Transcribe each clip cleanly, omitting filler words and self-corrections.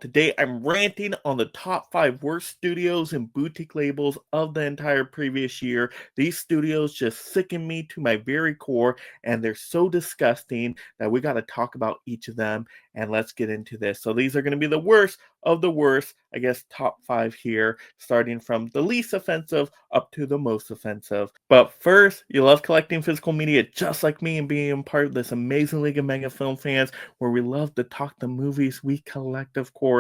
Today I'm ranting on the top 5 worst studios and boutique labels of the entire previous year. These studios just sicken me to my very core, and they're so disgusting that we got to talk about each of them, and let's get into this. So these are going to be the worst of the worst, I guess top 5 here, starting from the least offensive up to the most offensive. But first, you love collecting physical media just like me and being part of this amazing league of mega film fans where we love to talk the movies we collect, of course.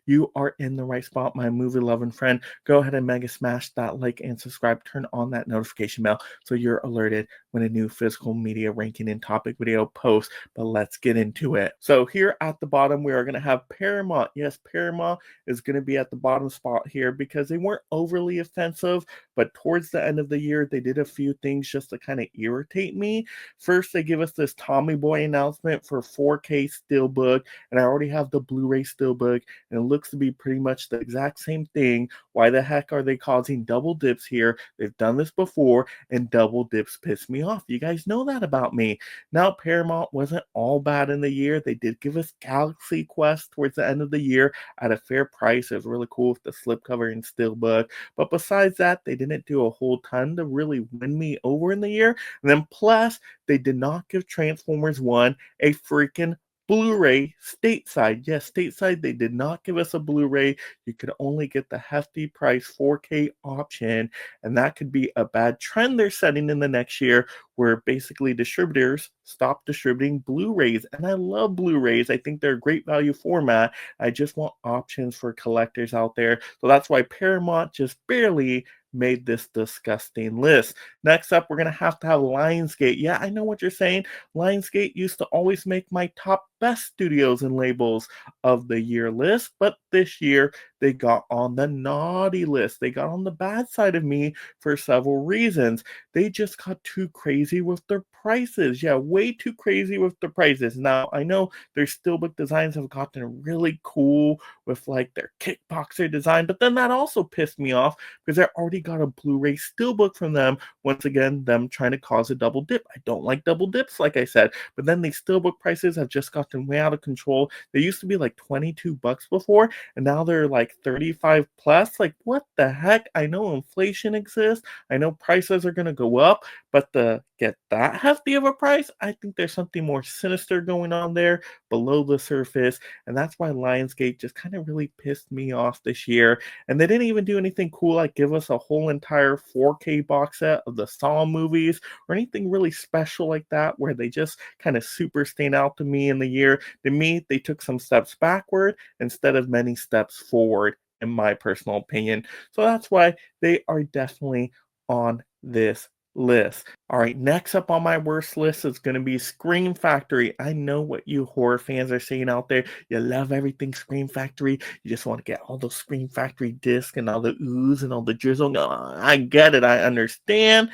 You are in the right spot, my movie loving friend. Go ahead and mega smash that like and subscribe. Turn on that notification bell so you're alerted when a new physical media ranking and topic video posts. But let's get into it. So here at the bottom, we are going to have Paramount. Yes, Paramount is going to be at the bottom spot here because they weren't overly offensive, but towards the end of the year, they did a few things just to kind of irritate me. First, they give us this Tommy Boy announcement for 4K Steelbook, and I already have the Blu-ray Steelbook, and it looks to be pretty much the exact same thing. Why the heck are they causing double dips here? They've done this before, and double dips piss me off. You guys know that about me. Now, Paramount wasn't all bad in the year. They did give us Galaxy Quest towards the end of the year at a fair price. It was really cool with the slipcover and Steelbook. But besides that, they didn't do a whole ton to really win me over in the year. And then plus, they did not give Transformers 1 a freaking Blu-ray stateside. Yes, stateside, they did not give us a Blu-ray. You could only get the hefty price 4K option, and that could be a bad trend they're setting in the next year where basically distributors stop distributing Blu-rays. And I love Blu-rays. I think they're a great value format. I just want options for collectors out there. So that's why Paramount just barely made this disgusting list. Next up, we're going to have Lionsgate. Yeah, I know what you're saying. Lionsgate used to always make my top best studios and labels of the year list, but this year they got on the naughty list. They got on the bad side of me for several reasons. They just got too crazy with their prices. Yeah, way too crazy with the prices. Now, I know their steelbook designs have gotten really cool with like their kickboxer design, but then that also pissed me off because I already got a Blu-ray steelbook from them. Once again, them trying to cause a double dip. I don't like double dips, like I said, but then these steelbook prices have just gotten way out of control. They used to be like $22 before, and now they're like 35 plus. Like, what the heck? I know inflation exists. I know prices are going to go up, but to get that hefty of a price, I think there's something more sinister going on there below the surface, and that's why Lionsgate just kind of really pissed me off this year. And they didn't even do anything cool like give us a whole entire 4K box set of the Saw movies or anything really special like that where they just kind of super stand out to me in the year. To me, they took some steps backward instead of many steps forward, in my personal opinion. So that's why they are definitely on this list. All right, next up on my worst list is going to be Scream Factory. I know what you horror fans are saying out there. You love everything Scream Factory. You just want to get all those Scream Factory discs and all the ooze and all the drizzle. No, I get it. I understand.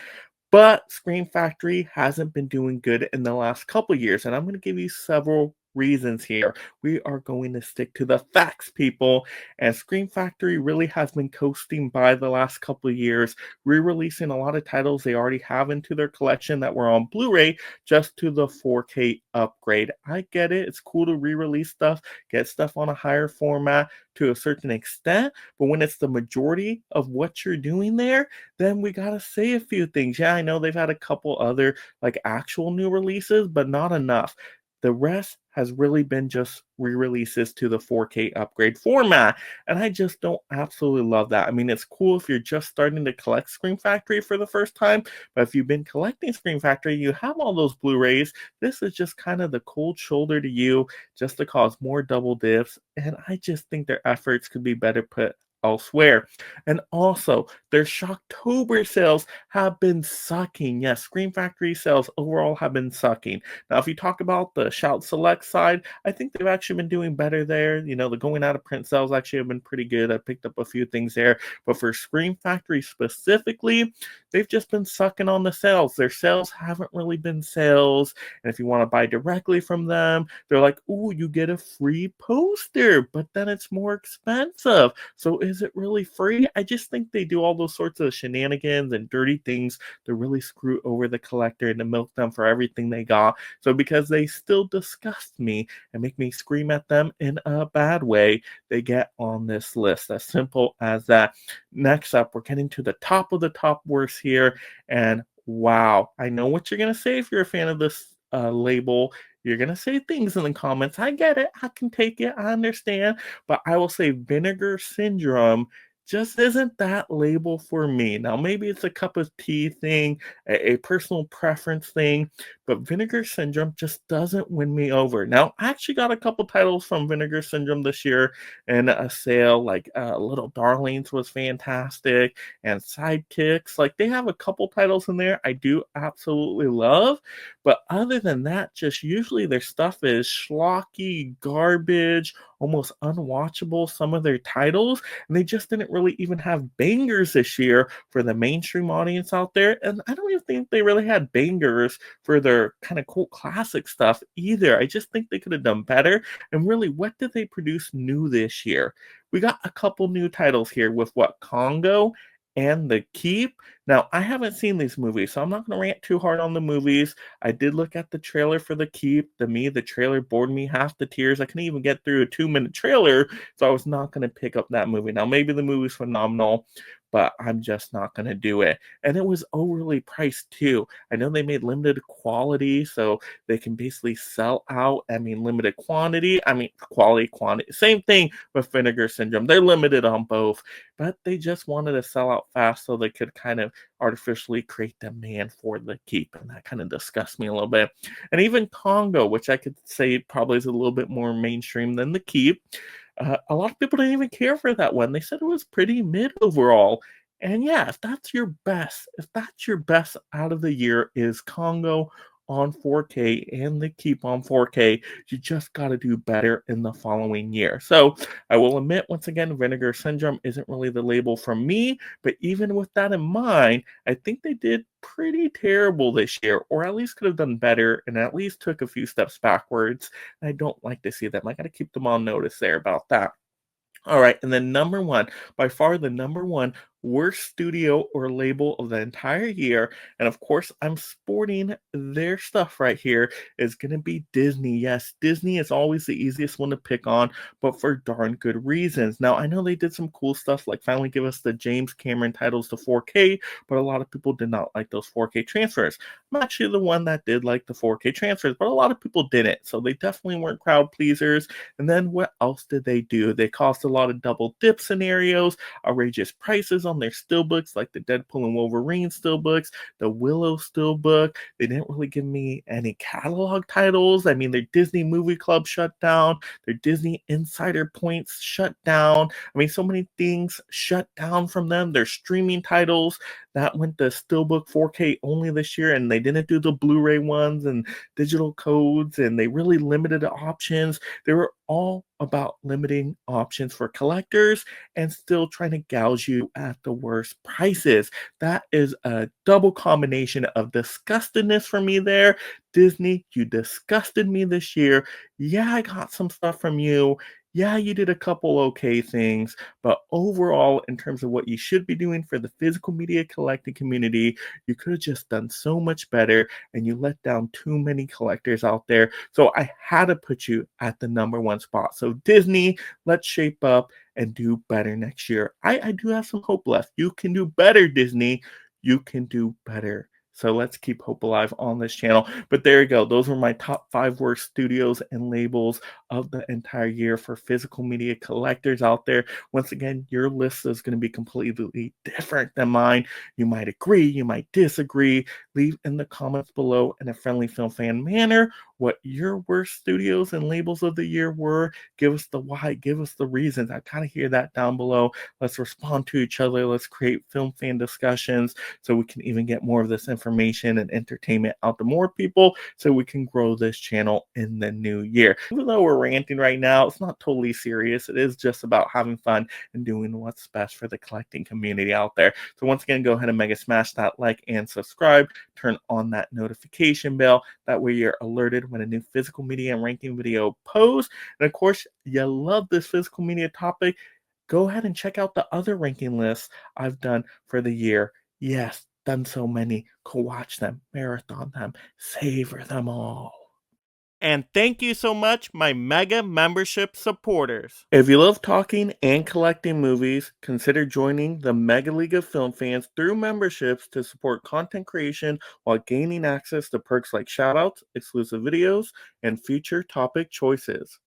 But Scream Factory hasn't been doing good in the last couple years, and I'm going to give you several reasons here. We are going to stick to the facts, people. And Scream Factory really has been coasting by the last couple of years, re-releasing a lot of titles they already have into their collection that were on Blu-ray just to the 4K upgrade. I get it. It's cool to re-release stuff, get stuff on a higher format to a certain extent, but when it's the majority of what you're doing there, then we gotta say a few things. Yeah, I know they've had a couple other like actual new releases, but not enough. The rest has really been just re-releases to the 4K upgrade format, and I just don't absolutely love that. I mean, it's cool if you're just starting to collect Scream Factory for the first time, but if you've been collecting Scream Factory, you have all those Blu-rays, this is just kind of the cold shoulder to you just to cause more double dips, and I just think their efforts could be better put elsewhere. And also, their Shocktober sales have been sucking. Yes, Scream Factory sales overall have been sucking. Now, if you talk about the Shout Select side, I think they've actually been doing better there. You know, the going out of print sales actually have been pretty good. I picked up a few things there. But for Scream Factory specifically, they've just been sucking on the sales. Their sales haven't really been sales. And if you want to buy directly from them, they're like, ooh, you get a free poster, but then it's more expensive. So is it really free? I just think they do all those sorts of shenanigans and dirty things to really screw over the collector and to milk them for everything they got. So because they still disgust me and make me scream at them in a bad way, they get on this list. As simple as that. Next up, we're getting to the top of the top worst here. And wow, I know what you're going to say if you're a fan of this label. You're going to say things in the comments. I get it. I can take it. I understand. But I will say Vinegar Syndrome just isn't that label for me. Now, maybe it's a cup of tea thing, a personal preference thing, but Vinegar Syndrome just doesn't win me over. Now, I actually got a couple titles from Vinegar Syndrome this year in a sale, like Little Darlings was fantastic, and Sidekicks. Like, they have a couple titles in there I do absolutely love, but other than that, just usually their stuff is schlocky, garbage, almost unwatchable, some of their titles, and they just didn't really even have bangers this year for the mainstream audience out there. And I don't even think they really had bangers for their kind of cult classic stuff either. I just think they could have done better. And really, what did they produce new this year? We got a couple new titles here with what, Congo and The Keep. Now, I haven't seen these movies, so I'm not going to rant too hard on the movies. I did look at the trailer for The Keep. The trailer bored me half to tears. I couldn't even get through a 2-minute trailer, so I was not going to pick up that movie. Now, maybe the movie's phenomenal, but I'm just not going to do it. And it was overly priced too. I know they made limited quality, so they can basically sell out. I mean, limited quantity. I mean, quality, quantity. Same thing with Vinegar Syndrome. They're limited on both, but they just wanted to sell out fast so they could kind of artificially create demand for The Keep. And that kind of disgusts me a little bit. And even Congo, which I could say probably is a little bit more mainstream than The Keep, a lot of people didn't even care for that one. They said it was pretty mid overall. And yeah, if that's your best out of the year is Congo on 4K and The Keep on 4K, you just got to do better in the following year. So I will admit, once again, Vinegar Syndrome isn't really the label for me, but even with that in mind, I think they did pretty terrible this year, or at least could have done better and at least took a few steps backwards. I don't like to see them. I got to keep them on notice there about that. All right, and then number one, by far the number one worst studio or label of the entire year, and of course I'm sporting their stuff right here, is going to be Disney. Yes, Disney is always the easiest one to pick on, but for darn good reasons. Now, I know they did some cool stuff, like finally give us the James Cameron titles to 4K, but a lot of people did not like those 4K transfers. I'm actually the one that did like the 4K transfers, but a lot of people didn't, so they definitely weren't crowd pleasers. And then what else did they do? They caused a lot of double dip scenarios, outrageous prices on their steelbooks, like the Deadpool and Wolverine steelbooks, the Willow steelbook. They didn't really give me any catalog titles. I mean, their Disney Movie Club shut down, their Disney Insider Points shut down. I mean, so many things shut down from them. Their streaming titles that went to steelbook 4K only this year, and they didn't do the Blu-ray ones and digital codes, and they really limited the options. They were all about limiting options for collectors and still trying to gouge you at the worst prices. That is a double combination of disgustedness for me there. Disney, you disgusted me this year. Yeah, I got some stuff from you. Yeah, you did a couple okay things, but overall, in terms of what you should be doing for the physical media collecting community, you could have just done so much better, and you let down too many collectors out there. So I had to put you at the number one spot. So Disney, let's shape up and do better next year. I do have some hope left. You can do better, Disney. You can do better. So let's keep hope alive on this channel. But there you go. Those were my top 5 worst studios and labels of the entire year for physical media collectors out there. Once again, your list is going to be completely different than mine. You might agree, you might disagree. leave in the comments below in a friendly film fan manner what your worst studios and labels of the year were. Give us the why, give us the reasons. I kind of hear that down below. Let's respond to each other. Let's create film fan discussions so we can even get more of this information and entertainment out to more people so we can grow this channel in the new year. Even though we're ranting right now, it's not totally serious. It is just about having fun and doing what's best for the collecting community out there. So once again, go ahead and mega smash that like and subscribe. Turn on that notification bell. That way you're alerted when a new physical media and ranking video posts. And of course, you love this physical media topic, go ahead and check out the other ranking lists I've done for the year. Yes, done so many. Go watch them, marathon them, savor them all. And thank you so much, my mega membership supporters. If you love talking and collecting movies, consider joining the Mega League of Film Fans through memberships to support content creation while gaining access to perks like shoutouts, exclusive videos, and future topic choices.